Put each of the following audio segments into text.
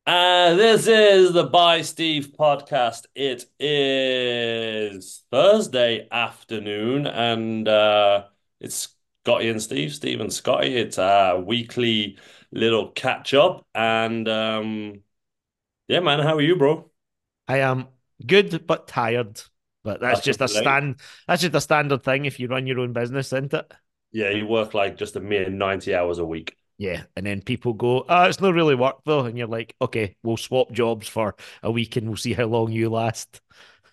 This is the By Steve podcast. It is Thursday afternoon, and it's Scotty and Steve and Scotty. It's a weekly little catch up, and yeah, man, how are you, bro? I am good but tired. But I can relate. that's just a standard thing if you run your own business, isn't it? Yeah, you work like just a mere 90 hours a week. Yeah. And then people go, it's not really work though. And you're like, okay, we'll swap jobs for a week and we'll see how long you last.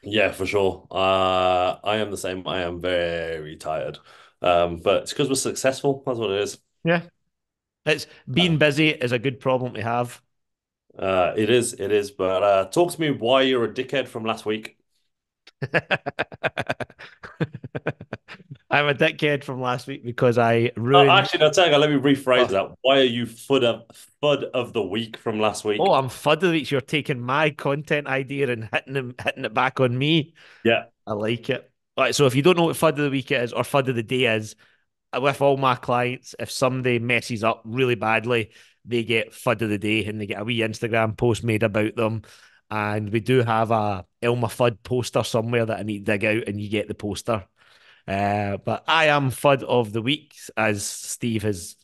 Yeah, for sure. I am the same. I am very tired. But it's because we're successful. That's what it is. Yeah. It's Uh, being busy is a good problem to have. it is. But talk to me why you're a dickhead from last week. I'm a dickhead from last week because I ruined. Actually, no, Tanga, let me rephrase Oh, that. Why are you fud of the week from last oh, week? I'm fudding it. You're taking my content idea and hitting it back on me. Yeah. I like it. All right, so if you don't know what FUD of the week is or FUD of the day is, with all my clients, if somebody messes up really badly, they get FUD of the day and they get a wee Instagram post made about them. And we do have a Elma FUD poster somewhere that I need to dig out, and you get the poster. But I am FUD of the week, as Steve has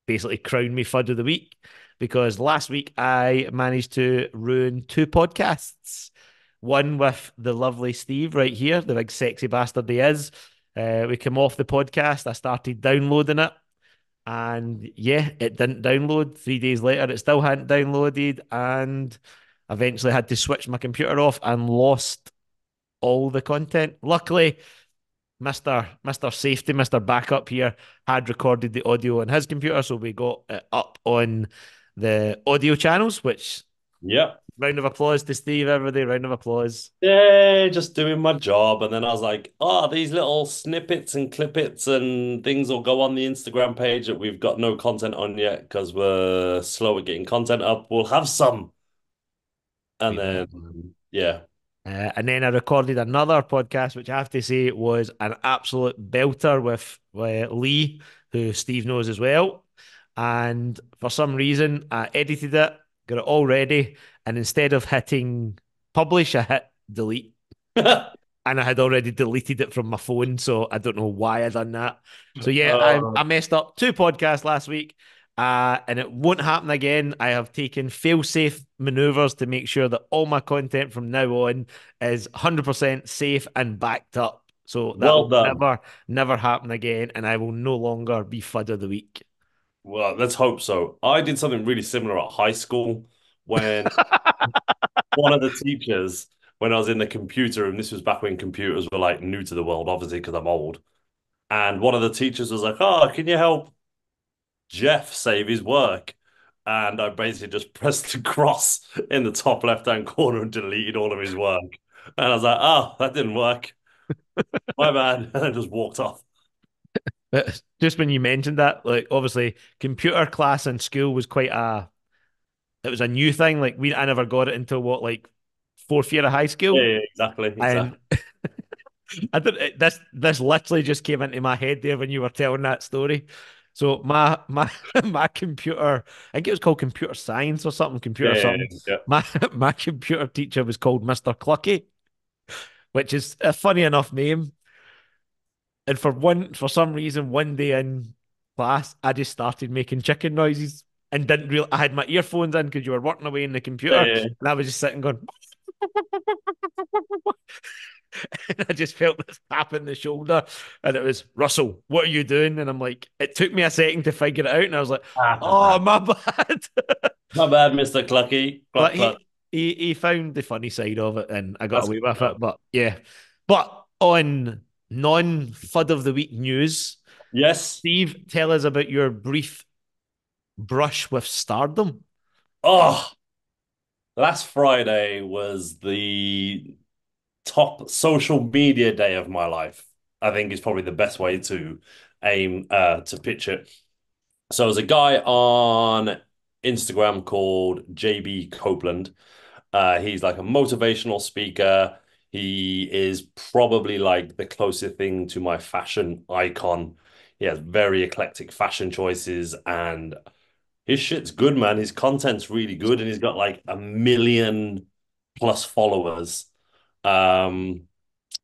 basically crowned me FUD of the week, because last week I managed to ruin two podcasts. One with the lovely Steve right here, the big sexy bastard he is. We came off the podcast. I started downloading it, and yeah, it didn't download. 3 days later, it still hadn't downloaded, and eventually had to switch my computer off and lost all the content. Luckily, Mister Safety, Mister Backup here had recorded the audio on his computer, so we got it up on the audio channels. Which, Yeah. round of applause to Steve, everybody. Round of applause. Yeah, just doing my job. And then I was like, oh, these little snippets and clippets and things will go on the Instagram page that we've got no content on yet because we're slow at getting content up. We'll have some. And We will. then, yeah. And then I recorded another podcast, which I have to say was an absolute belter with Lee, who Steve knows as well. And for some reason, I edited it, got it all ready, and instead of hitting publish, I hit delete. And I had already deleted it from my phone, so I don't know why I done that. So yeah, I Uh, messed up two podcasts last week, and it won't happen again. I have taken fail-safe maneuvers to make sure that all my content from now on is 100% safe and backed up. So that well will done. never happen again, and I will no longer be FUD of the week. Well, let's hope so. I did something really similar at high school when one of the teachers, when I was in the computer room, this was back when computers were like new to the world, obviously, because I'm old. And one of the teachers was like, oh, can you help Jeff save his work? And I basically just pressed the cross in the top left-hand corner and deleted all of his work. And I was like, oh, that didn't work. My bad. And I just walked off. But just when you mentioned that, like obviously, computer class in school was quite a it was a new thing. Like I never got it until what, like fourth year of high Yeah, school, yeah, exactly, and exactly. I don't. This literally just came into my head there when you were telling that story. So my my computer, I think it was called computer science or something, Yeah, computer yeah, something. yeah. My computer teacher was called Mister Clucky, which is a funny enough name. And for some reason, one day in class, I just started making chicken noises and didn't real. I had my earphones in because you were working away in the Yeah, computer, yeah, yeah. and I was just sitting going, and I just felt this tap in the shoulder, and it was Russell. What are you doing? And I'm like, it took me a second to figure it out, and I was like, oh, my bad. My bad, Mr. Clucky. But Cluck, cluck. he found the funny side of it, and I got That's away good with enough. it. But yeah, but on non FUD of the week news, Yes. Steve, tell us about your brief brush with stardom. Oh, last Friday was the top social media day of my life. I think is probably the best way to aim to pitch it. So there's a guy on Instagram called JB Copeland. He's like a motivational speaker. He is probably like the closest thing to my fashion icon. He has very eclectic fashion choices and his shit's good, man. His content's really good, and he's got like 1 million+ followers. Um,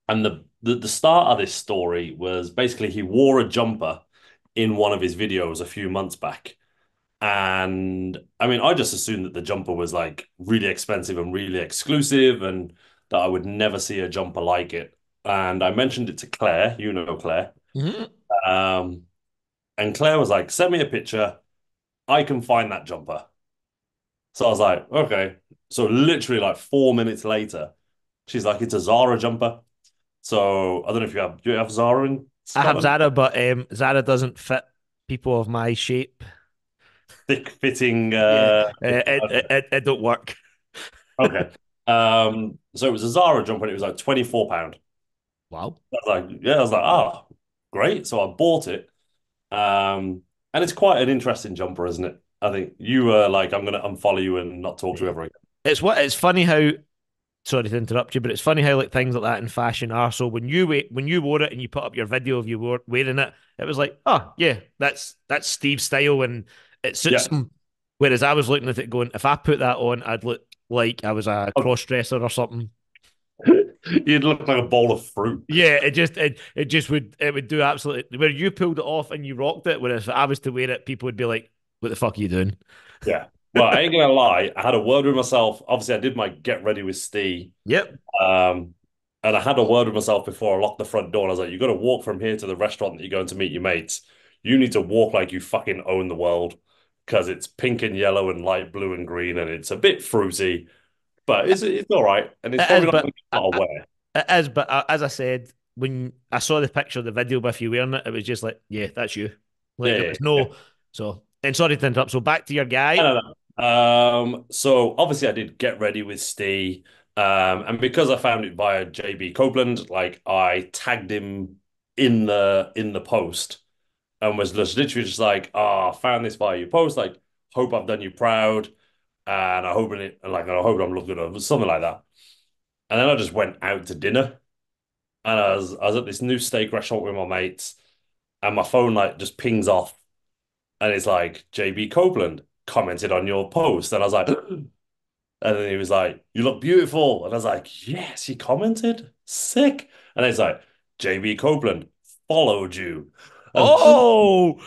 and the start of this story was basically he wore a jumper in one of his videos a few months back. And I mean, I just assumed that the jumper was like really expensive and really exclusive, and that I would never see a jumper like it. And I mentioned it to Claire, you know Claire. Mhm. Um, and Claire was like, send me a picture. I can find that jumper. So I was like, okay. So literally like 4 minutes later, she's like, it's a Zara jumper. So I don't know if do you have Zara in I have Scotland? Zara, but Zara doesn't fit people of my shape. Thick fitting, Yeah, okay. it don't work. Okay. So it was a Zara jumper and it was like £24. Wow. I was like, yeah, I was like, oh, great. So I bought it. And it's quite an interesting jumper, isn't it? I think you were like, I'm gonna unfollow you and not talk to you Yeah. ever again. It's funny how sorry to interrupt you, but it's funny how like things like that in fashion are. So when you wore it and you put up your video of you wearing it, it was like, oh yeah, that's Steve's style and it suits Yeah. him. Whereas I was looking at it going, if I put that on, I'd look like I was a Oh, cross dresser or something. you'd look like a bowl of fruit. Yeah, it just would do absolutely where you pulled it off and you rocked it. Whereas if I was to wear it, people would be like, "What the fuck are you doing?" Yeah. Well, I ain't gonna lie. I had a word with myself. Obviously, I did my get ready with Steve. Yep. Um, and I had a word with myself before I locked the front door. And I was like, you got to walk from here to the restaurant that you're going to meet your mates. You need to walk like you fucking own the world because it's pink and yellow and light blue and green and it's a bit fruity, but it's all right. And it's It is, probably not but going to get a lot of wear. it is, but as I said, when I saw the picture of the video with you wearing it, it was just like, yeah, that's you. Like Yeah, there yeah, was yeah. no. So, and sorry to interrupt. So back to your I guy. don't know. So obviously I did get ready with Steve. And because I found it via JB Copeland, like I tagged him in the post and was just literally just like, oh, I found this via your post. Like, hope I've done you proud. And I hope it like I hope I'm looking good, something like that. And then I just went out to dinner and I was at this new steak restaurant with my mates, and my phone like just pings off and it's like JB Copeland commented on your post. And I was like, and then he was like, you look beautiful. And I was like, yes, he commented. Sick. And he's like, JB Copeland followed you. And Oh,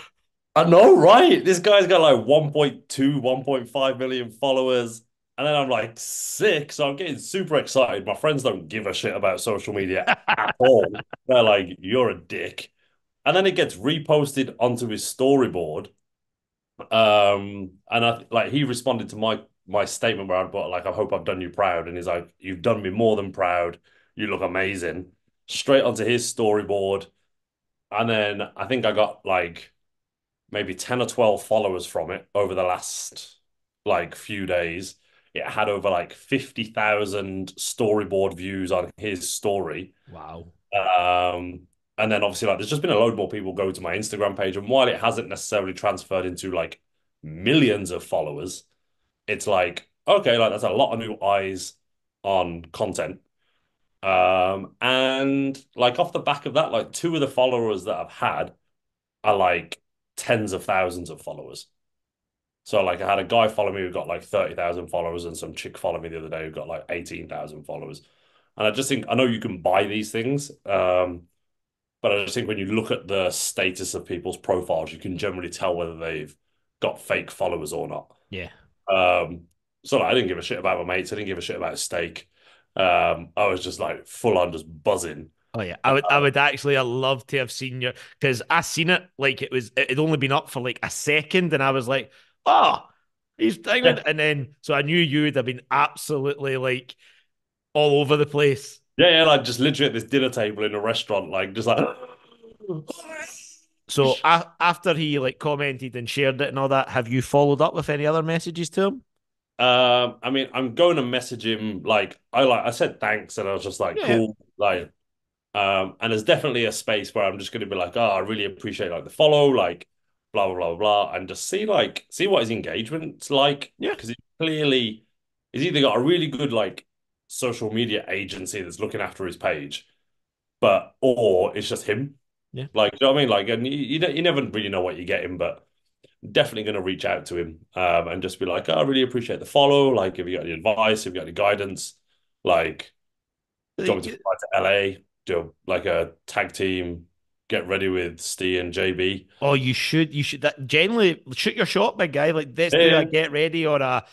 I know, right? This guy's got like 1.2, 1.5 million followers. And then I'm like, sick. So I'm getting super excited. My friends don't give a shit about social media at all. They're like, you're a dick. And then it gets reposted onto his storyboard. And I like he responded to my statement where I put like, I hope I've done you proud. And he's like, you've done me more than proud. You look amazing. Straight onto his storyboard. And then I think I got like maybe 10 or 12 followers from it over the last like few days. It had over like 50,000 storyboard views on his story. wow. Um, and then obviously like there's just been a load more people go to my Instagram page. And while it hasn't necessarily transferred into like millions of followers, it's like, okay, like that's a lot of new eyes on content. And like off the back of that, like two of the followers that I've had are like tens of thousands of followers. So like I had a guy follow me who got like 30,000 followers and some chick follow me the other day who got like 18,000 followers. And I just think I know you can buy these things, but I just think when you look at the status of people's profiles, you can generally tell whether they've got fake followers or not. Yeah. Um, so like, I didn't give a shit about my mates. I didn't give a shit about steak. I was just like full on just buzzing. Oh yeah, I would actually I love to have seen your because I seen it like it had only been up for like a second and I was like, oh, he's Yeah, diamond, and then so I knew you'd have been absolutely like all over the place. yeah, yeah. Like just literally at this dinner table in a restaurant, like just like. So after he like commented and shared it and all that, have you followed up with any other messages to him? I mean, I'm going to message him like I said thanks, and I was just like, Yeah, cool. Like, and there's definitely a space where I'm just gonna be like, oh, I really appreciate like the follow, like blah blah blah blah, and just see what his engagement's like. yeah, Because he clearly he's either got a really good like social media agency that's looking after his page, but or it's just him. yeah, Like, you know what I mean? Like, and you never really know what you're getting, but definitely going to reach out to him and just be like, oh, I really appreciate the follow. Like, if you got any advice, if you got any guidance, like, do you want me to fly to LA, do like a tag team, get ready with Steve and JB? Oh, you should that generally shoot your shot, big guy. Like let's do a Yeah, get ready or a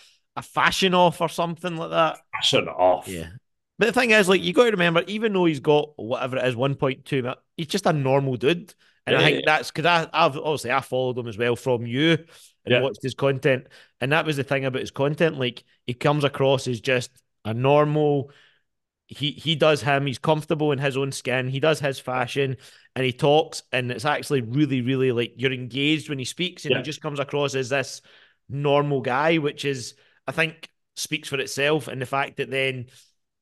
fashion off or something like that. fashion off. Yeah. But the thing is, like, you got to remember, even though he's got whatever it is, 1.2 million, he's just a normal dude. And I Yeah, think that's because I've obviously I followed him as well from you and yeah, watched his content. And that was the thing about his content. Like, he comes across as just a normal, he does him, he's comfortable in his own skin, he does his fashion, and he talks, and it's actually really, really like you're engaged when he speaks, and he yeah, just comes across as this normal guy, which is, I think, speaks for itself. And the fact that then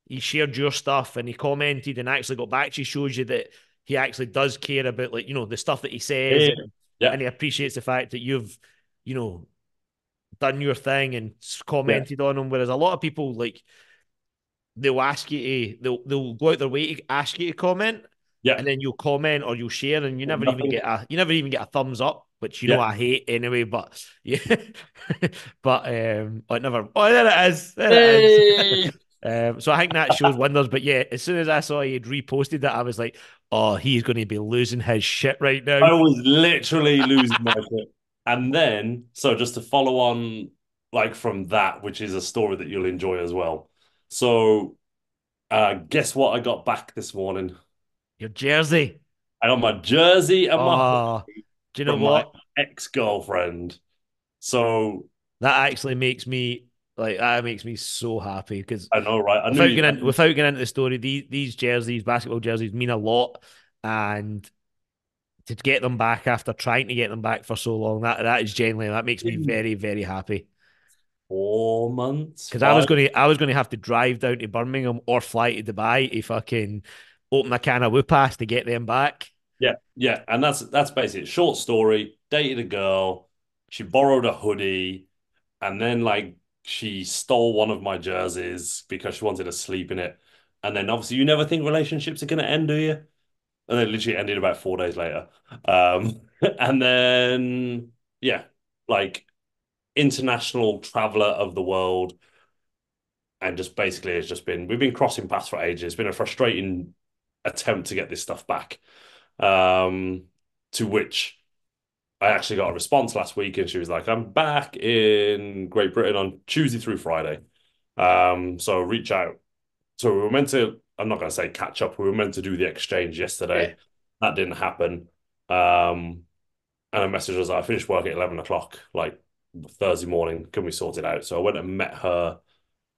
he shared your stuff and he commented and actually got back to you shows you that he actually does care about, like, the stuff that he says, yeah, and yeah, he appreciates the fact that you've, you know, done your thing and yeah, commented on him. Whereas a lot of people, like, they'll ask you to they'll go out their way to ask you to comment, yeah. and then you'll comment or you'll share, and Nothing. you never even get a thumbs up, which Yeah. I hate anyway. But yeah, but oh, it never. Oh, there it is. There it is. Hey! So I think that shows wonders. But yeah, as soon as I saw he had reposted that, I was like, oh, he's going to be losing his shit right now. I was literally losing my shit. And then, so just to follow on, like from that, which is a story that you'll enjoy as well. So, guess what I got back this morning? Your jersey. I got my jersey and my Oh, hoodie do you know from my what? ex-girlfriend. So, That actually makes me like that makes me so happy because I know, right? without getting into the story, these jerseys, basketball jerseys, mean a lot, and to get them back after trying to get them back for so long, that makes me in very, very happy. 4 months, Because five. I was gonna have to drive down to Birmingham or fly to Dubai to fucking open a can of whoopass to get them back. Yeah, yeah, and that's basically it. Short story. Dated a girl. She borrowed a hoodie. And then like she stole one of my jerseys because she wanted to sleep in it. And then obviously you never think relationships are gonna end, do you? And then literally ended about 4 days later. And then yeah, like international traveler of the world. And just basically it's just been we've been crossing paths for ages. It's been a frustrating attempt to get this stuff back. Um, to which I actually got a response last week and she was like, I'm back in Great Britain on Tuesday through Friday. So reach out. So we were meant to, I'm not going to say catch up, we were meant to do the exchange Yeah. yesterday. That didn't happen. Um, and a message was, I finished work at 11 o'clock, like Thursday morning. Can we sort it out? So I went and met her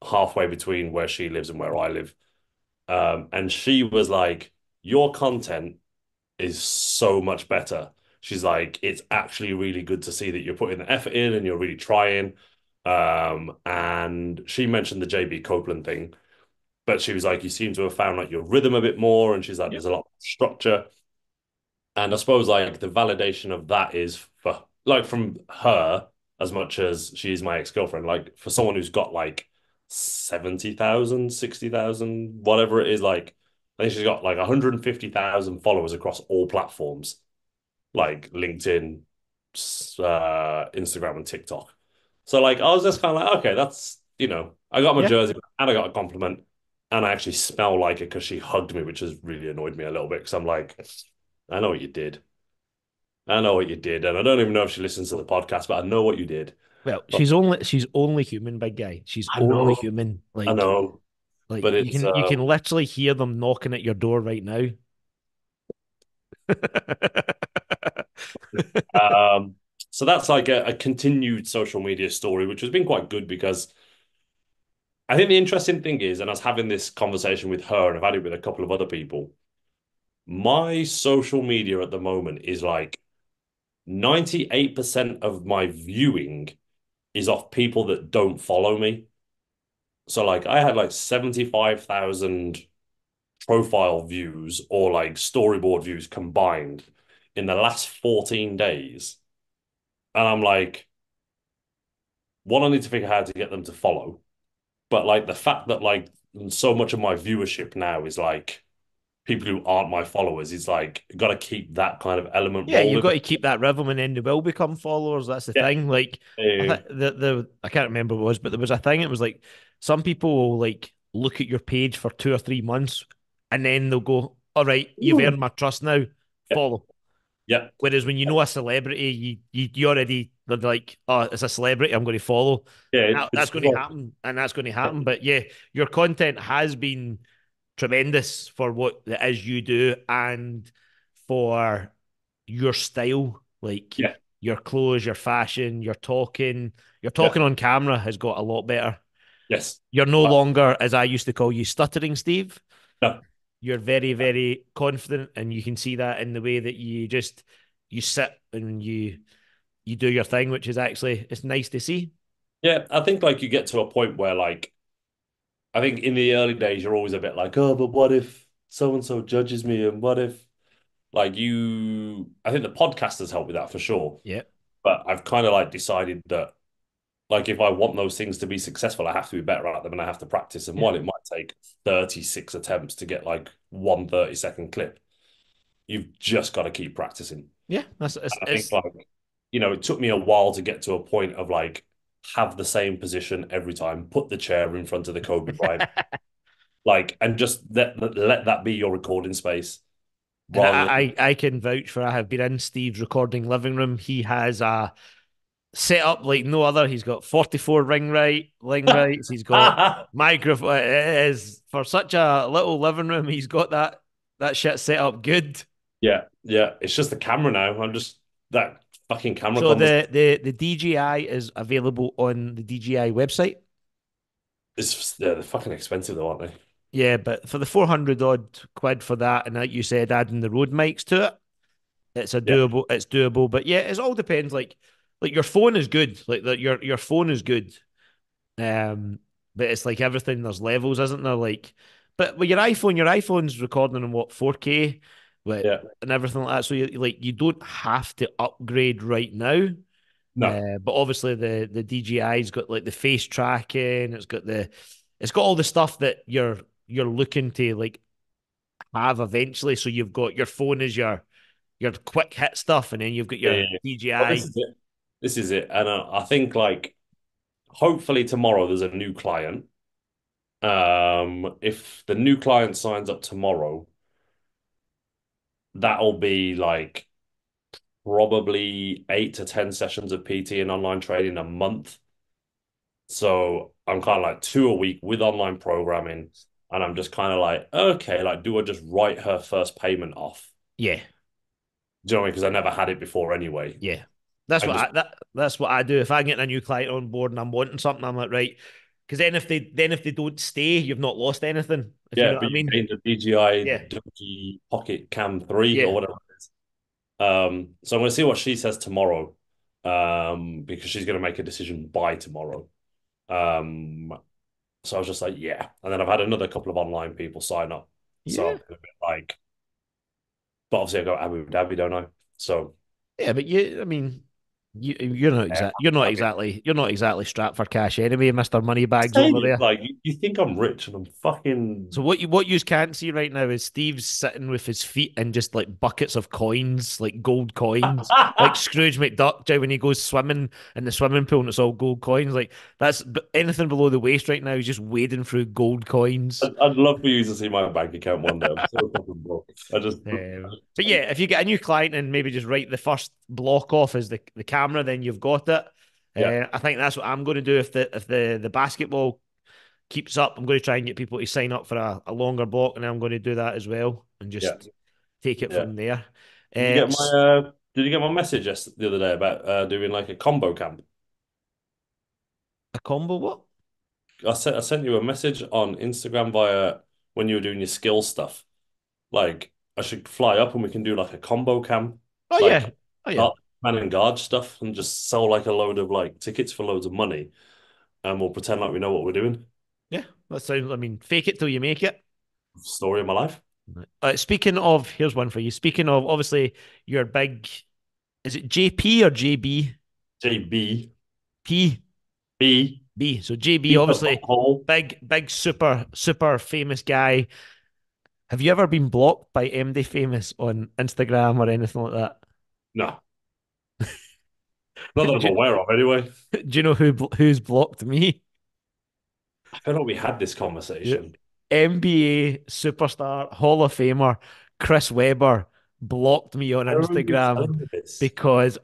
halfway between where she lives and where I live. And she was like, your content is so much better. She's like, it's actually really good to see that you're putting the effort in and you're really trying. And she mentioned the JB Copeland thing, but she was like, you seem to have found like your rhythm a bit more. And she's like, Yep. there's a lot of structure. And I suppose like the validation of that is for like from her as much as she's my ex-girlfriend, like for someone who's got like 70,000, 60,000, whatever it is, like I think she's got like 150,000 followers across all platforms like LinkedIn, Instagram, and TikTok. So like I was just kind of like, okay, that's I got my Yeah. jersey and I got a compliment, and I actually smell like it because she hugged me, which has really annoyed me a little bit because I'm like, I know what you did. I know what you did, and I don't even know if she listens to the podcast, but I know what you did. Well, But she's only human, big guy. She's I only know, human. I know, Like but it's you can literally hear them knocking at your door right now. um so that's like a continued social media story, which has been quite good because I think the interesting thing is, and I was having this conversation with her, and I've had it with a couple of other people. My social media at the moment is like 98% of my viewing is off people that don't follow me. So like I had like 75,000 profile views or like storyboard views combined in the last 14 days. And I'm like, one, I need to figure out how to get them to follow. But like the fact that like so much of my viewership now is like people who aren't my followers. It's like got to keep that kind of element Yeah, you've rolling. got to keep that rhythm, and then they will become followers. That's the Yeah. thing. Like, I Yeah. think the I can't remember what it was, but there was a thing. It was like some people will like look at your page for 2 or 3 months, and then they'll go, "All right, you've Ooh. earned my trust now. Yeah. Follow." Yeah. Whereas when you know a celebrity, you already they're like, "Oh, it's a celebrity. I'm going to follow." Yeah. That's It's going to like, happen, and that's going to happen. But yeah, your content has been tremendous for what it is you do and for your style, like yeah. your clothes, your fashion, your Yeah. talking on camera has got a lot better. Yes. You're no Like, longer, as I used to call you, stuttering Steve. no. You're very, very confident, and you can see that in the way that you sit and you do your thing, which is actually it's nice to see. Yeah. I think like you get to a point where like I think in the early days you're always a bit like, oh, but what if so and so judges me, and what if like you? I think the podcast has helped with that for sure. Yeah, But I've kind of like decided that like if I want those things to be successful, I have to be better at them and I have to practice. And yeah, one, it might take 36 attempts to get like one 30-second clip. You've just got to keep practicing. yeah. That's I think like, it took me a while to get to a point of like have the same position every time, put the chair in front of the Kobe Bryant, like, and just let that be your recording space And rather than I can vouch for I have been in Steve's recording living room. He has a set up like no other. He's got 44 ring rights. He's got microphone. It is for such a little living room. He's got that shit set up good. yeah, yeah. It's just the camera now. I'm just that fucking camera So conversation. the DJI is available on the DJI website. They're fucking expensive though, aren't they? Yeah, but for the 400 odd quid for that, and like you said, adding the Rode mics to it, Yeah, it's doable. But yeah, it all depends. Like your phone is good. Like your phone is good. Um, but it's like everything. There's levels, isn't there? Like, but with your iPhone's recording in what 4K, with yeah. and everything like that. So you don't have to upgrade right now. No, But obviously the DJI's got like the face tracking. It's got all the stuff that you're looking to like have eventually. So you've got your phone is your quick hit stuff, and then you've got yeah, your yeah, yeah. Well, this DJI. is it. This is it. And I think like hopefully tomorrow there's a new client. If the new client signs up tomorrow, that'll be like probably 8 to 10 sessions of PT and online training a month. So I'm kind of like two a week with online programming. And I'm just kind of like, okay, like, do I just write her first payment off? Yeah, Do you know what I mean? Because I never had it before anyway. yeah. And just, That's what I do. If I get a new client on board and I'm wanting something, I'm like, right. Because then if they don't stay, you've not lost anything. If you yeah, know what but I you mean. gained a DJI Yeah, Donkey Pocket Cam 3 or yeah, whatever it is. So I'm going to see what she says tomorrow. Because she's going to make a decision by tomorrow. Um, so I was just like, yeah. And then I've had another couple of online people sign up. So yeah. I'm a bit like, but obviously I go Abu Dhabi, don't I? So Yeah, but I mean, you're not yeah, exact. Abu Dhabi. You're not exactly strapped for cash anyway, Mister Moneybags Saying over it, there. like you think I'm rich and I'm So fucking what you can't see right now is Steve's sitting with his feet in just like buckets of coins, like gold coins, like Scrooge McDuck when he goes swimming in the swimming pool and it's all gold coins. Like that's anything below the waist right now is just wading through gold coins. I'd love for you to see my bank account one day. I'm so fucking broke. But yeah, if you get a new client and maybe just write the first block off as the camera, then you've got it. Yeah, I think that's what I'm going to do if the basketball keeps up. I'm going to try and get people to sign up for a longer block, and I'm going to do that as well, and yeah, just take it yeah. from there. Did you get my S- did you get my message the other day about doing like a combo camp? a combo what? I sent you a message on Instagram via when you were doing your skill stuff. Like I should fly up and we can do like a combo camp, Oh yeah, like oh yeah, man and guard stuff, and just sell like a load of like tickets for loads of money, and we'll pretend like we know what we're doing. yeah. That sounds. I mean, fake it till you make it. Story of my life. Speaking of, here's one for you. Speaking of, obviously, your big. Is it JP or JB? JB P B B. So JB, B for obviously, butthole. big super famous guy. Have you ever been blocked by MD Famous on Instagram or anything like that? No, not that I'm Do, aware of anyway. do you know who's blocked me? I feel like we had this Yeah. conversation. NBA superstar, Hall of Famer, Chris Webber blocked me on I remember you Instagram telling me this. because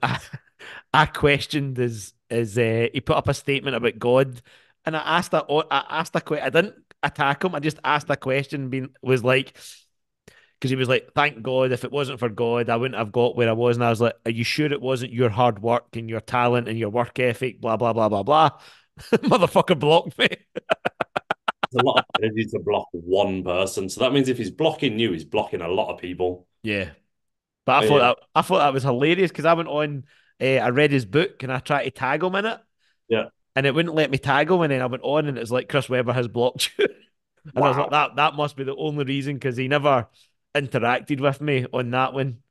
I questioned his he put up a statement about God, and I asked a question. I didn't attack him. I just asked a question. Being was like because he was like, "Thank God, if it wasn't for God, I wouldn't have got where I was." And I was like, "Are you sure it wasn't your hard work and your talent and your work ethic?" Blah blah blah blah blah. Motherfucker blocked me. It's a lot of energy to block one person. So that means if he's blocking you, he's blocking a lot of people. Yeah. But Yeah, I thought that was hilarious because I went on, I read his book and I tried to tag him in it, yeah. and it wouldn't let me tag him. And then I went on and it's like Chris Webber has blocked you, and I was like, Wow. that must be the only reason because he never interacted with me on that one.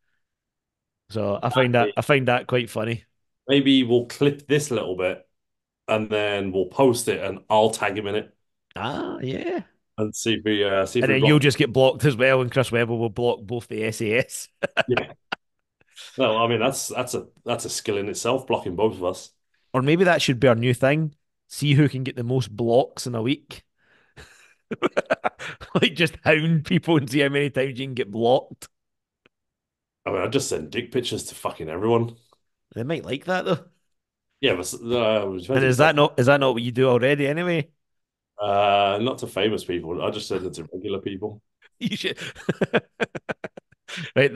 So I find that quite funny. Maybe we'll clip this little bit and then we'll post it and I'll tag him in it Ah, yeah. and see if And we then you'll block. just get blocked as well, and Chris Webber will block both the SAS. Yeah. No, I mean that's a skill in itself, blocking both of us. Or maybe that should be our new thing. See who can get the most blocks in a week. Like just hound people and see how many times you can get blocked. I mean, I just send dick pictures to fucking everyone. They might like that though. Yeah, but it And depends if it's like is that not what you do already anyway? not to famous people. I just send it to regular people. You should. Right.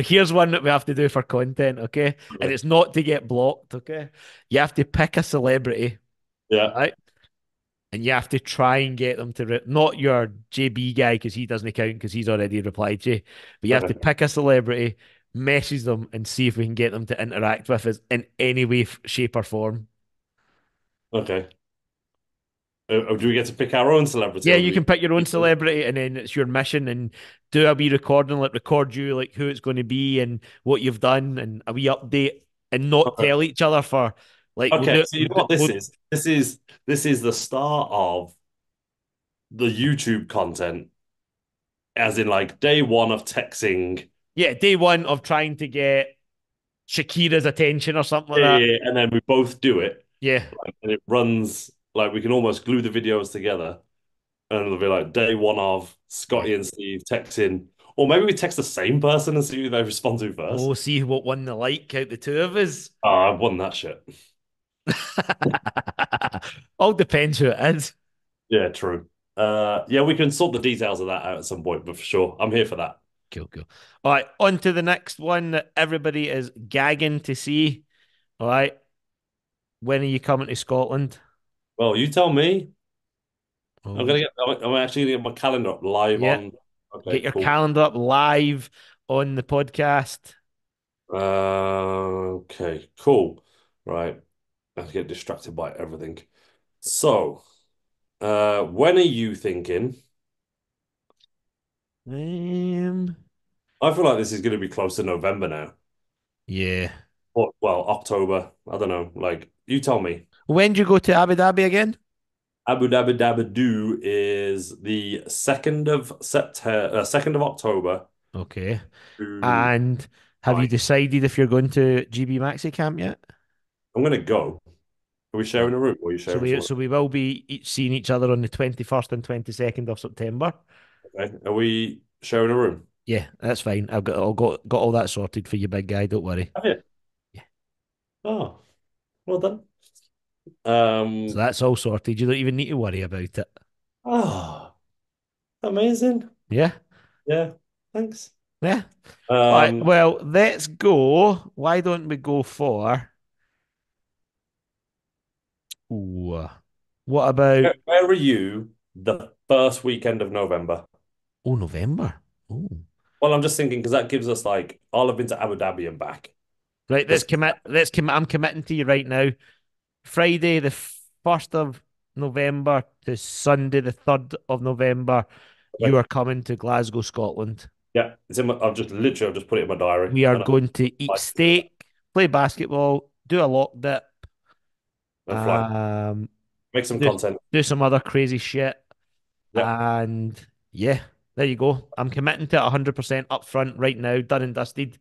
Here's one that we have to do for content, okay? And Okay. it's not to get blocked, okay? You have to pick a celebrity, Yeah. right? And you have to try and get them to not your JB guy because he doesn't count because he's already replied to you, but you have to Okay. pick a celebrity, message them, and see if we can get them to interact with us in any way, shape, or form. Okay. Do we get to pick our own celebrity Yeah, or do you we? can pick your own celebrity, and then it's your mission, and do a wee recording, like record you, like who it's going to be and what you've done, and a wee update, and not Okay. tell each other for like Okay. So you know what this we'll is? This is the start of the YouTube content, as in like day one of texting. yeah, day one of trying to get Shakira's attention or something like Yeah, that. yeah, yeah. And then we both do it, Yeah, and it runs like we can almost glue the videos together, and it'll be like day one of yeah. Scotty and Steve texting, or maybe we text the same person and see who they respond to Oh, first. see what one they like out the two of us. I've won that shit. All depends who it is. Yeah, true. Yeah, we can sort the details of that out at some point, but for sure, I'm here for that. Cool, cool. All right, on to the next one that everybody is gagging to see. All right, when are you coming to Scotland? Well, you tell me. Oh, I'm actually gonna get my calendar up live yeah. on. Get Okay, your cool. calendar up live on the podcast. Okay, cool. Right. I get distracted by everything. So, when are you thinking? Um, I feel like this is going to be close to November now. yeah. Or, well, October. I don't know. Like, you tell me. When do you go to Abu Dhabi again? Abu Dhabi Dabadoo is the 2nd of September, 2nd of October Okay. to And have you 9. decided if you're going to GB Maxi Camp yet? I'm going to go. Are we Right. sharing a room or are you sharing someone? So we will be seeing each other on the 21st and 22nd of September. Okay. Are we sharing a room? Yeah, that's fine. Got all that sorted for you, big guy. Don't worry. Have you? Yeah. Oh, well done. So Um, that's all sorted. You don't even need to worry about it. oh, amazing. Yeah. Yeah, thanks. Yeah. All right. Um, Well, let's go. Why don't we go for ooh, what about where are you the first weekend of November? November? Oh. Well, I'm just thinking because that gives us like I'll have been to Abu Dhabi and back. Right, Because Let's commit. I'm committing to you right now. Friday, the 1st of November to Sunday, the 3rd of November, you like, are coming to Glasgow, Scotland. yeah, it's in my. I've just put it in my diary, We are and going to eat I steak, play basketball, do a lock dip, and fly. um, Make some do, content. do some other crazy shit. Yeah, And yeah, there you go. I'm committing to it 100% upfront right now, done and dusted.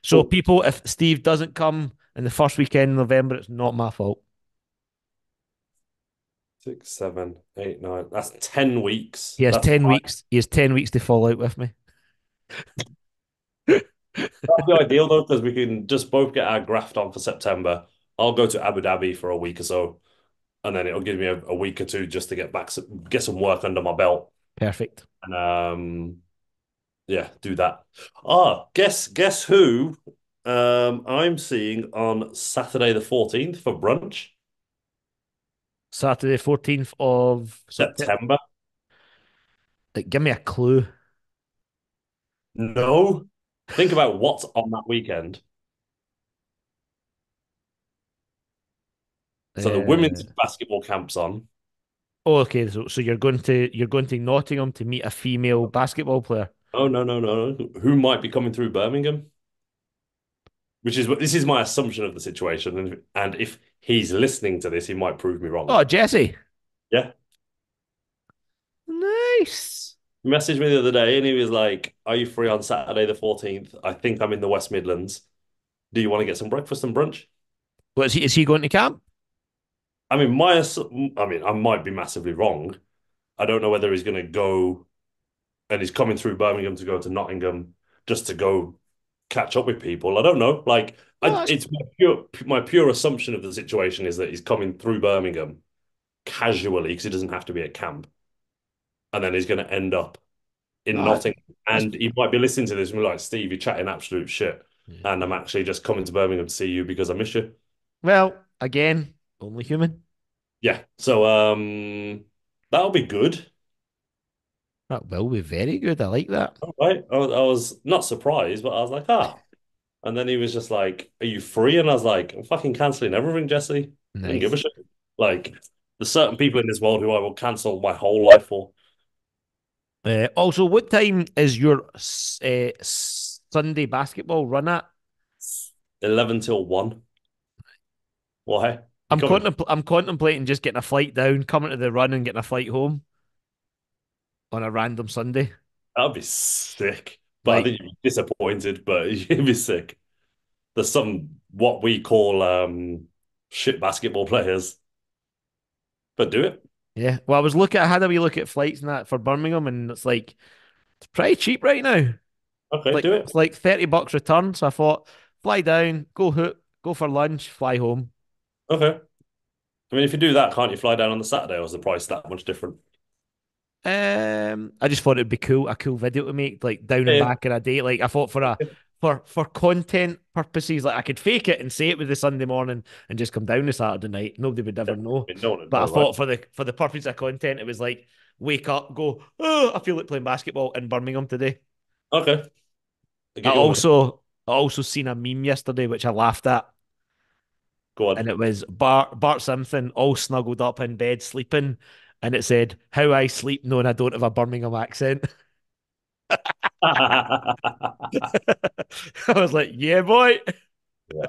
So, Cool. people, if Steve doesn't come in the first weekend in November, it's not my fault. 6, 7, 8, 9. That's 10 weeks. He has That's 10 fine. weeks. He has 10 weeks to fall out with me. That'd be ideal though, because we can just both get our graft on for September. I'll go to Abu Dhabi for a week or so, and then it'll give me a week or two just to get back, get some work under my belt, Perfect. and yeah, do that. Guess who? I'm seeing on Saturday the 14th for brunch. Saturday, 14th of September. September. Give me a clue. No. Think about what's on that weekend. So the women's Uh, basketball camp's on. oh, okay. So you're going to Nottingham to meet a female basketball player. Oh no, no, no, no. Who might be coming through Birmingham? Which is what this is my assumption of the situation. And if he's listening to this, he might prove me wrong. Oh, Jesse. Yeah. Nice. He messaged me the other day and he was like, "Are you free on Saturday the 14th? I think I'm in the West Midlands. Do you want to get some breakfast and brunch?" What is he going to camp? I mean, I mean, I might be massively wrong. I don't know whether he's going to go and he's coming through Birmingham to go to Nottingham just to go catch up with people. I don't know. Like, Oh, that's it's my pure assumption of the situation is that he's coming through Birmingham casually because he doesn't have to be at camp, and then he's going to end up in no, Nottingham. that's And he might be listening to this and be like, "Steve, you're chatting absolute shit," and I'm actually just coming to Birmingham to see you because I miss you. well, again, only human. Yeah. So that'll be good. That will be very good. I like that. All right. I was not surprised, but I was like, ah. And then he was just like, "Are you free?" And I was like, "I'm fucking canceling everything, Jesse. I don't give a Nice. shit." Like, there's certain people in this world who I will cancel my whole life for. Also, what time is your Sunday basketball run at? 11 till 1. Why? You I'm coming? contemplating just getting a flight down, coming to the run, and getting a flight home on a random Sunday. That'd be sick. But I Like, think you'd be disappointed, but you'd be sick. There's some what we call shit basketball players, but do it. yeah. Well, I had a wee look at flights and that for Birmingham, and it's pretty cheap right now. Okay, Like do it. it's like $30 return. So I thought, fly down, go hoot, go for lunch, fly home. Okay. I mean, if you do that, can't you fly down on the Saturday, or is the price that much different? I just thought it'd be cool, a cool video to make, like down and Yeah. back in a day. Like I thought for content purposes, like I could fake it and say it with the Sunday morning and just come down the Saturday night. Nobody would Yeah. ever know. I mean, no one would But I know, right? thought for the purpose of content, it was like wake up, go, oh, I feel like playing basketball in Birmingham today. Okay. I I get your money. also I also seen a meme yesterday which I laughed at. Go And on. it was Bart Simpson all snuggled up in bed sleeping, and it said, "How I sleep knowing I don't have a Birmingham accent." I was like, "Yeah, boy." Yeah,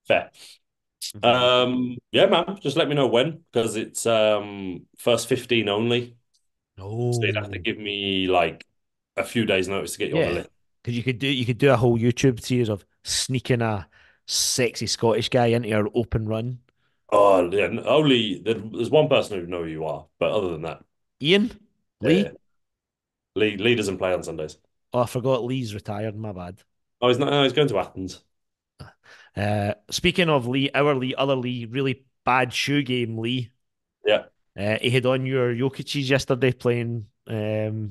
fair. Yeah, man. Just let me know when, because it's first 15 only. So you'd have to Oh, give me like a few days notice to get you on the yeah, list. because you could do a whole YouTube series of sneaking a sexy Scottish guy into your open run. Oh, yeah. Only there's one person who know who you are, but other than that, Ian yeah, yeah. Lee. Lee doesn't play on Sundays. Oh, I forgot Lee's retired. My bad. Oh, he's not. No, he's going to Athens. Speaking of Lee, our Lee, other Lee, really bad shoe game. Lee. Yeah, He had on your Jokic's yesterday playing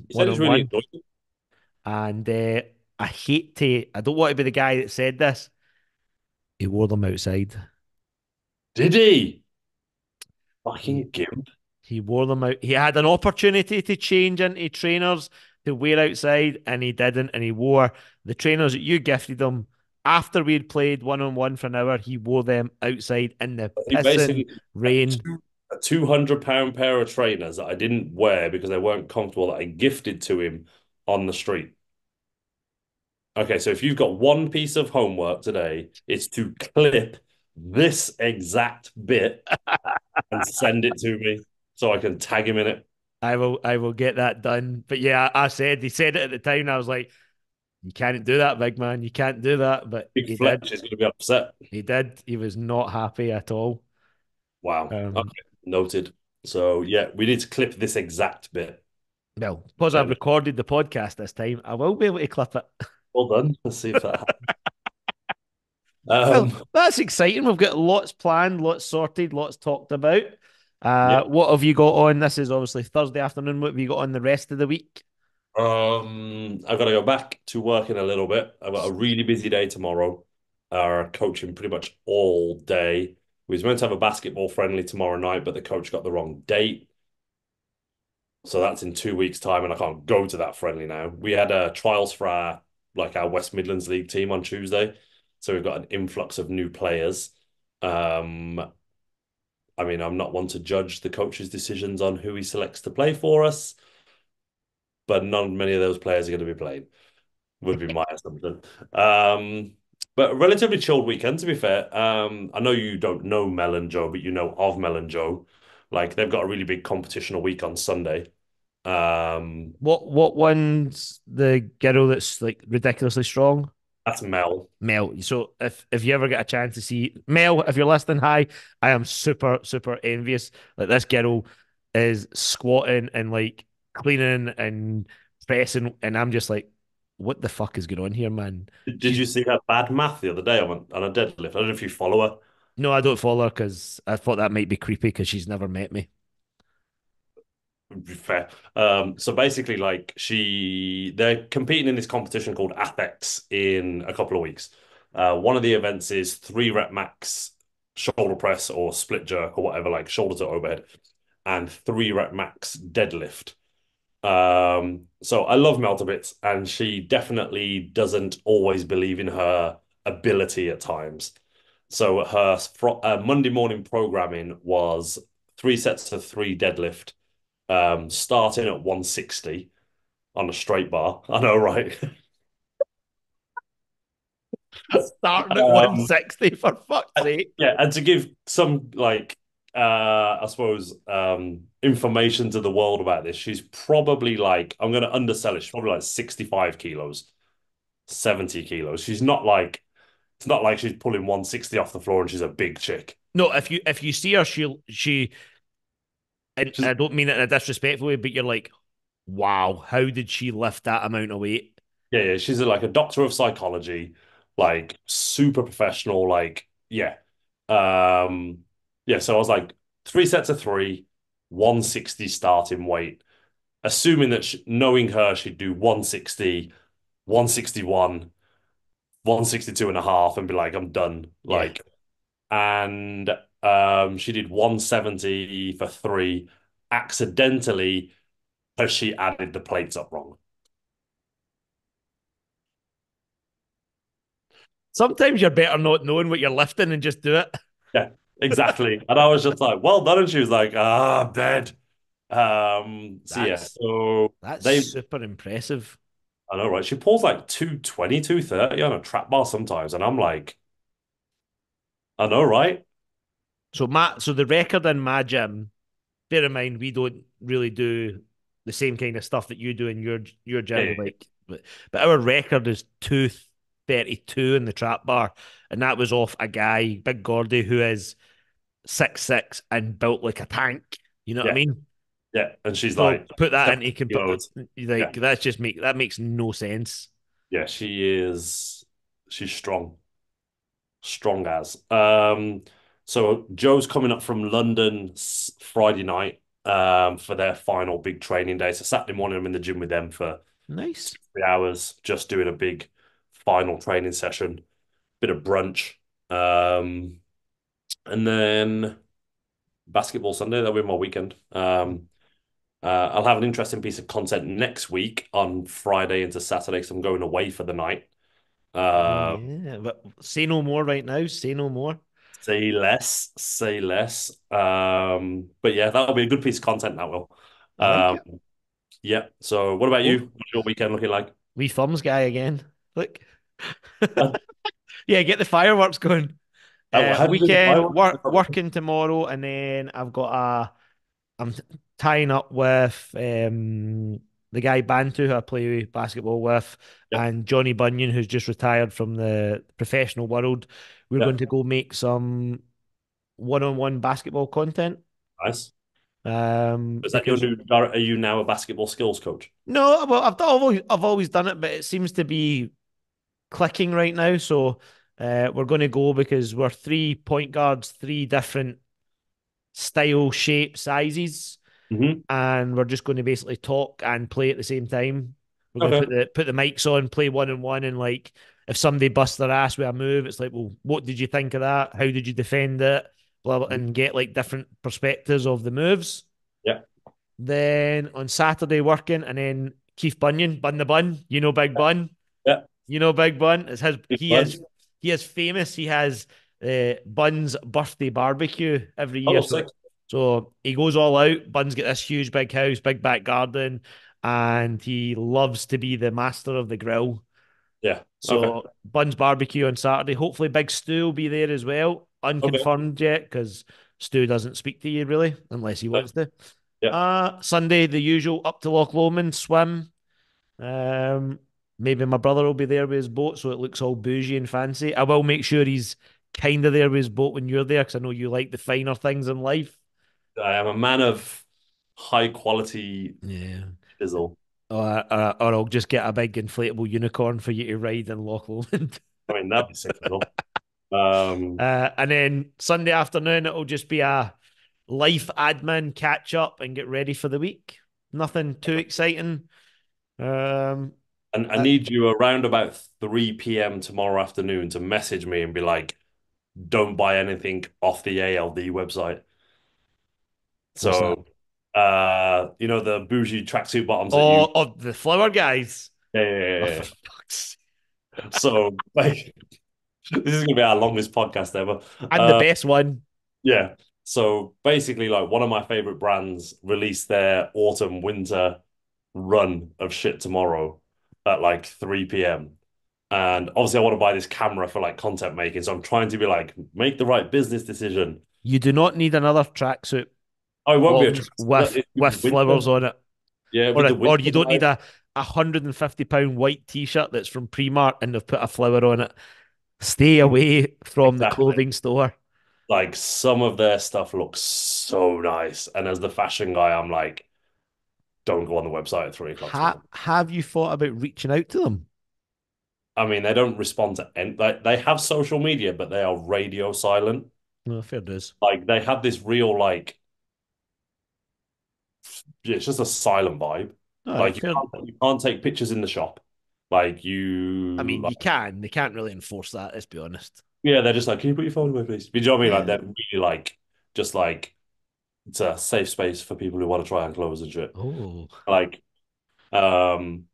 he said one he's on really one, enjoyed it. and I don't want to be the guy that said this. He wore them outside. Did he? He Fucking gimp. he wore them out. He had an opportunity to change into trainers to wear outside, and he didn't. And he wore the trainers that you gifted him after we'd played one on one for an hour. He wore them outside in the He pissing basically rain. a 200 pound pair of trainers that I didn't wear because they weren't comfortable that I gifted to him on the street. Okay, so if you've got one piece of homework today, it's to clip this exact bit and send it to me so I can tag him in it. I will get that done. But yeah, I said he said it at the time, and I was like, you can't do that, big man. You can't do that. But Big he did. Fletch is going to be upset. He did. He was not happy at all. Wow. Um, Okay, noted. So yeah, we need to clip this exact bit. well, because I've And recorded the podcast this time, I will be able to clip it. well done. Let's see if that happens. Well, Um, that's exciting. We've got lots planned, lots sorted, lots talked about. yeah. What have you got on? This is obviously Thursday afternoon. What have you got on the rest of the week? I've got to go back to work in a little bit. I've got a really busy day tomorrow. Coaching pretty much all day. We was meant to have a basketball friendly tomorrow night, but the coach got the wrong date. So that's in 2 weeks' time, and I can't go to that friendly now. We had trials for our West Midlands League team on Tuesday, so we've got an influx of new players. Um, I mean, I'm not one to judge the coach's decisions on who he selects to play for us, but not many of those players are going to be playing, would be my assumption. Um, but a relatively chilled weekend, to be fair. I know you don't know Mel and Joe, but you know of Mel and Joe. Like they've got a really big competition a week on Sunday. Um, What one's the girl that's like ridiculously strong? that's Mel. Mel. So if you ever get a chance to see Mel, if you're listening, hi. I am super super envious. Like this girl is squatting and like cleaning and pressing, and I'm just like, what the fuck is going on here, man? Did She's you see her bad math the other day on a deadlift? I don't know if you follow her. no, I don't follow her because I thought that might be creepy because she's never met me. Fair. So basically, like they're competing in this competition called Apex in a couple of weeks. One of the events is 3 rep max shoulder press or split jerk or whatever, like shoulder to overhead, and 3 rep max deadlift. So I love Mel to bits, and she definitely doesn't always believe in her ability at times. So her Monday morning programming was 3 sets of 3 deadlift, starting at 160 on a straight bar. I know, right? Starting at Um, 160 for fuck's sake. yeah, and to give some I suppose information to the world about this, she's probably like I'm gonna undersell it. She's probably like 65 kilos, 70 kilos. She's not like it's not like she's pulling 160 off the floor and she's a big chick. No, if you see her, she and She's I don't mean it in a disrespectful way, but you're like, wow, how did she lift that amount of weight? yeah, she's like a doctor of psychology, like super professional, like yeah. Um yeah, so I was like 3 sets of 3, 160 starting weight. Assuming that knowing her, she'd do 160, 161, 162 and a half and be like, I'm done. Yeah. Like, and she did 170 for 3 accidentally because she added the plates up wrong. Sometimes you're better not knowing what you're lifting and just do it. Yeah, exactly. And I was just like, well done. And she was like, dead. So yeah, That's so that's they, super impressive. I know, right? She pulls like 220, 230 on a trap bar sometimes. And I'm like, I know, right? So the record in my gym, bear in mind we don't really do the same kind of stuff that you do in your Yeah, gym, yeah, like but our record is 232 in the trap bar, and that was off a guy, Big Gordy, who is 6'6" and built like a tank. You know what I yeah, mean? yeah. And she's So like put that 70 into kilos. like Yeah, that makes no sense. yeah, she's strong, strong as. So Joe's coming up from London Friday night for their final big training day. So Saturday morning, I'm in the gym with them for Nice. 3 hours, just doing a big final training session, bit of brunch, um, and then basketball Sunday. That'll be my weekend. I'll have an interesting piece of content next week on Friday into Saturday because I'm going away for the night. Oh Uh, yeah, but say no more right now. Say no more. Say less, say less. But yeah, that'll be a good piece of content. That will. I like it. Um, yeah. So, what about you? Oh, What's your weekend looking like? wee thumbs guy again. Look. Uh, Yeah, get the fireworks going. how do you do the Weekend fireworks? working tomorrow, and then I've got a. I'm tying up with the guy Bantu, who I play basketball with, Yeah. and Johnny Bunyan, who's just retired from the professional world. We're Yeah. going to go make some one-on-one basketball content. Nice. Is that your Because new? Are you now a basketball skills coach? no, well, I've always done it, but it seems to be clicking right now. So we're going to go because we're three point guards, three different style, shape, sizes, Hmm. and we're just going to basically talk and play at the same time. We're going to Okay. put the mics on, play one on one, and like if somebody busts their ass with a move, it's like, well, what did you think of that? How did you defend it? Blah, blah, Mhm. and get like different perspectives of the moves. Yeah. Then on Saturday working, and then Keith Bunyan, Bun the Bun, Big Bun. Yeah. You know Big Bun. It's his. Big He is fun. he is famous. He has Bun's birthday barbecue every year. Oh, So sick. so he goes all out. Bun's got this huge big house, big back garden, and he loves to be the master of the grill. Yeah. Okay. So Bun's barbecue on Saturday. Hopefully, Big Stu will be there as well. Okay. Unconfirmed yet because Stu doesn't speak to you really unless he Yeah. wants to. Yeah. Sunday, the usual up to Loch Lomond swim. Um, Maybe my brother will be there with his boat, so it looks all bougie and fancy. I will make sure he's kind of there with his boat when you're there, because I know you like the finer things in life. I am a man of high quality Yeah. chisel. Or I'll just get a big inflatable unicorn for you to ride in Loch Lomond. I mean, that'd be sick as well. And then Sunday afternoon, it'll just be a life admin catch up and get ready for the week. Nothing too exciting. Um, and I uh, need you around about 3 p.m. tomorrow afternoon to message me and be like, don't buy anything off the ALD website. what's that? So, the bougie tracksuit bottoms that you, Oh, the flower guys. yeah, yeah, Oh, yeah, for yeah. fuck's So, like, this is gonna be our longest podcast ever. And the best one. Yeah. So basically, like one of my favorite brands released their autumn winter run of shit tomorrow at like 3 p.m. And obviously, I want to buy this camera for like content making. So I'm trying to be like, make the right business decision. You do not need another tracksuit Oh, it won't be a bottoms track. with It's gonna with be winter. flowers on it, Yeah, or with the or winter you don't need vibe. a £150 white t-shirt that's from Primark and they've put a flower on it. Stay away from the Exactly. clothing store. Like some of their stuff looks so nice. And as the fashion guy, I'm like, don't go on the website at 3 o'clock tomorrow. Have you thought about reaching out to them? I mean, they don't respond to any, like they have social media, but they are radio silent. No, fair dues. Like they have this real like yeah, it's just a silent vibe. All right, Like you fair. can't take pictures in the shop. Like I you mean, like you can. They can't really enforce that. Let's be honest. yeah, they're just like, can you put your phone away, please? But you know what I mean? Like Yeah. they're really like just like it's a safe space for people who want to try on clothes and shit. Oh. Like um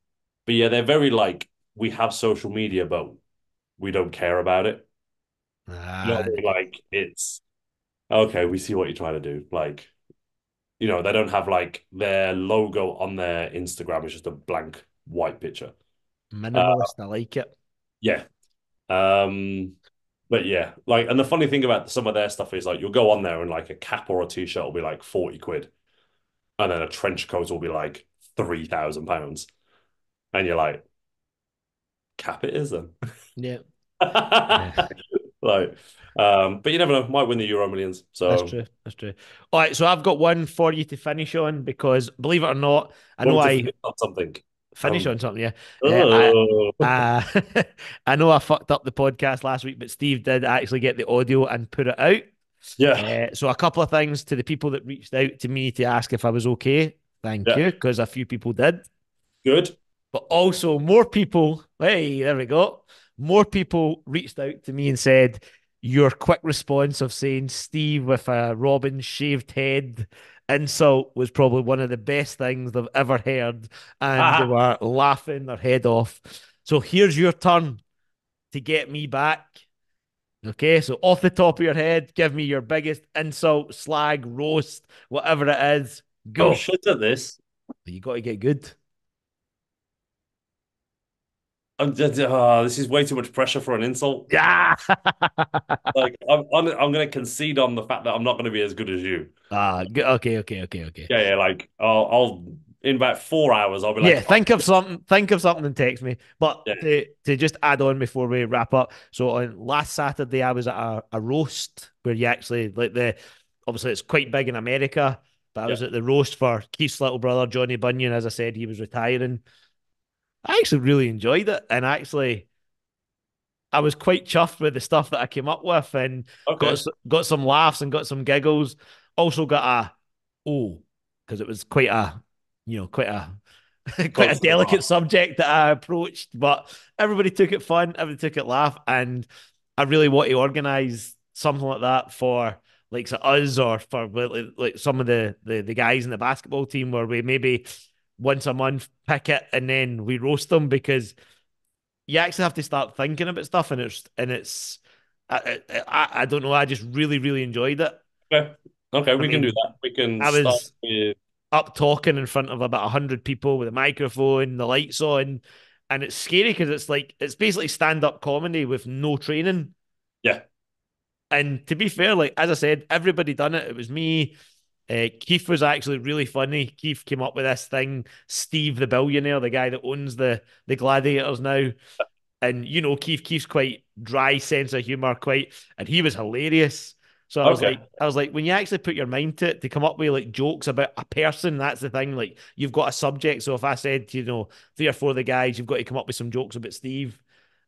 but yeah, they're very like we have social media, but we don't care about it. You know what Ah, I mean? Like it's okay, we see what you're trying to do. Like they don't have like their logo on their Instagram. It's just a blank white picture. Uh, minimalist. I like it. yeah. Um, but yeah, like, and the funny thing about some of their stuff is like you'll go on there and like a cap or a t-shirt will be like 40 quid, and then a trench coat will be like £3,000. And you're like, cap it is then. Yeah. Yeah. Like, but you never know, might win the Euro Millions. That's So true. That's true. All right, so I've got one for you to finish on because believe it or not, I you know want to I finish on something. finish Um, on something. Yeah, oh, I know I fucked up the podcast last week, but Steve did actually get the audio and put it out. yeah, So a couple of things to the people that reached out to me to ask if I was okay. Thank yeah, you, because a few people did. good. But also more people, hey, there we go. More people reached out to me and said, your quick response of saying Steve with a Robin shaved head insult was probably one of the best things they've ever heard. And they were laughing their head off. So here's your turn to get me back. Okay, so off the top of your head, give me your biggest insult, slag, roast, whatever it is. I'm Go. shit at this. You got to get good. this is way too much pressure for an insult. Yeah. Like I'm going to concede on the fact that I'm not going to be as good as you. Okay, okay, okay, okay. Yeah, yeah. Like I'll in about 4 hours I'll be Yeah, like, oh, think of something. Think of something and text me. But yeah, to just add on before we wrap up. So on last Saturday, I was at a roast where you actually like the obviously it's quite big in America, but I yeah. was at the roast for Keith's little brother Johnny Bunyan. As I said, he was retiring. I actually really enjoyed it, and actually I was quite chuffed with the stuff that I came up with, and Okay, got some laughs and got some giggles. Also got a oh because it was quite a quite a quite a close to the delicate heart. subject that I approached, but everybody took it fun, everybody took it laugh, and I really want to organise something like that for like so us or for like some of the guys in the basketball team where we maybe once a month pick it and then we roast them because you actually have to start thinking about stuff and it's I don't know, I just really enjoyed it. Okay, okay, I we can do mean, that. We can I start was with up talking in front of about 100 people with a microphone, the lights on, and it's scary because it's like it's basically stand-up comedy with no training. yeah. And to be fair, like as I said, everybody done it. It was me. Keith was actually really funny. Keith came up with this thing. Steve, the billionaire, the guy that owns the gladiators now, and Keith's quite dry sense of humor, quite, and he was hilarious. So Okay. I was like, when you actually put your mind to it, to come up with like jokes about a person, that's the thing. Like you've got a subject. So if I said, three or four of the guys, you've got to come up with some jokes about Steve,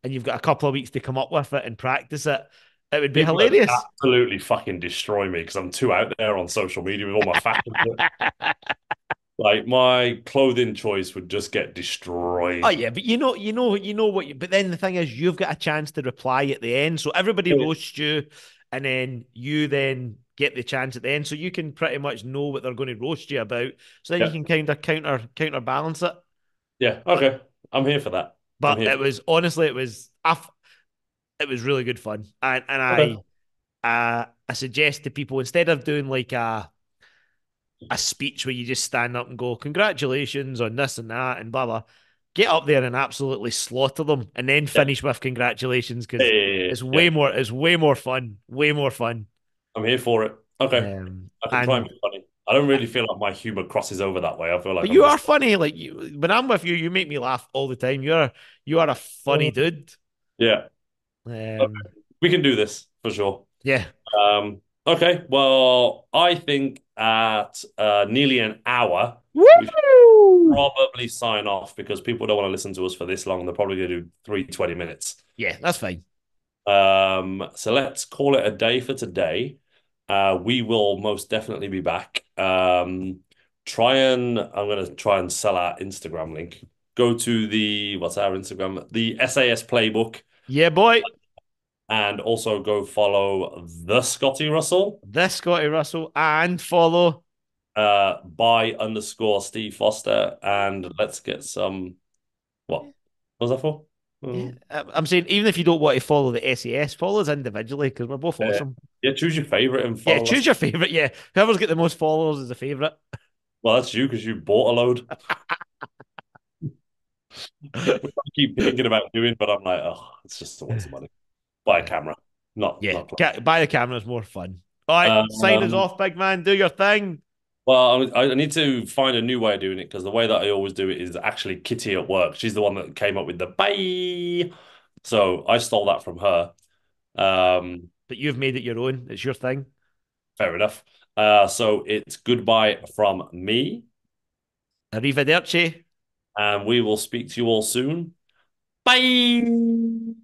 and you've got a couple of weeks to come up with it and practice it, it would be People would hilarious. absolutely fucking destroy me because I'm too out there on social media with all my fashion. Like my clothing choice would just get Oh destroyed. yeah, but what. But then the thing is, you've got a chance to reply at the end, so everybody Yeah, roasts you, and then you then get the chance at the end, so you can pretty much know what they're going to roast you about. So then you yeah, can kind of counterbalance it. yeah. Okay, I'm here for that. I'm But here. it was honestly, it was really good fun, and Okay. I suggest to people instead of doing like a speech where you just stand up and go, congratulations on this and that and blah, blah. Get up there and absolutely slaughter them and then Yeah. finish with congratulations Yeah, because yeah, yeah, yeah. it's way more fun. Way more fun. I'm here for it. Okay, I can try and And be funny. I don't really feel like my humor crosses over that way. I feel but like I'm you are just. funny. Like when I'm with you, you make me laugh all the time. You are a funny dude. Yeah. Okay. Um, We can do this for sure. yeah. Okay. Well, I think at nearly an hour, we should Woo! probably sign off because people don't want to listen to us for this long. They're probably going to do 3 20 minutes. Yeah, that's fine. So let's call it a day for today. We will most definitely be back. I'm going to try and sell our Instagram link. Go to what's our Instagram? The SAS Playbook, Yeah, boy. and also go follow the Scotty Russell, This Scotty Russell and follow. by _ Steve Foster, and let's get some, what was that for? Yeah, Mm, I'm saying even if you don't want to follow the SAS, follow us individually because we're both uh, awesome. yeah, choose your favorite and Yeah, follow us. choose your favorite. Yeah, whoever's got the most followers is a favorite. Well, that's you because you bought a load. Which I keep thinking about doing, but I'm like, oh, it's just a waste of money. Buy a camera, Yeah, not. buy the camera is more fun. All right, sign us Um, off, big man. Do your thing. well, I need to find a new way of doing it because the way that I always do it is actually Kitty at work. She's the one that came up with the bye, so I stole that from her. Um, But you've made it your own. It's your thing. fair enough. So it's goodbye from me, Arrivederci. and we will speak to you all soon. Bye.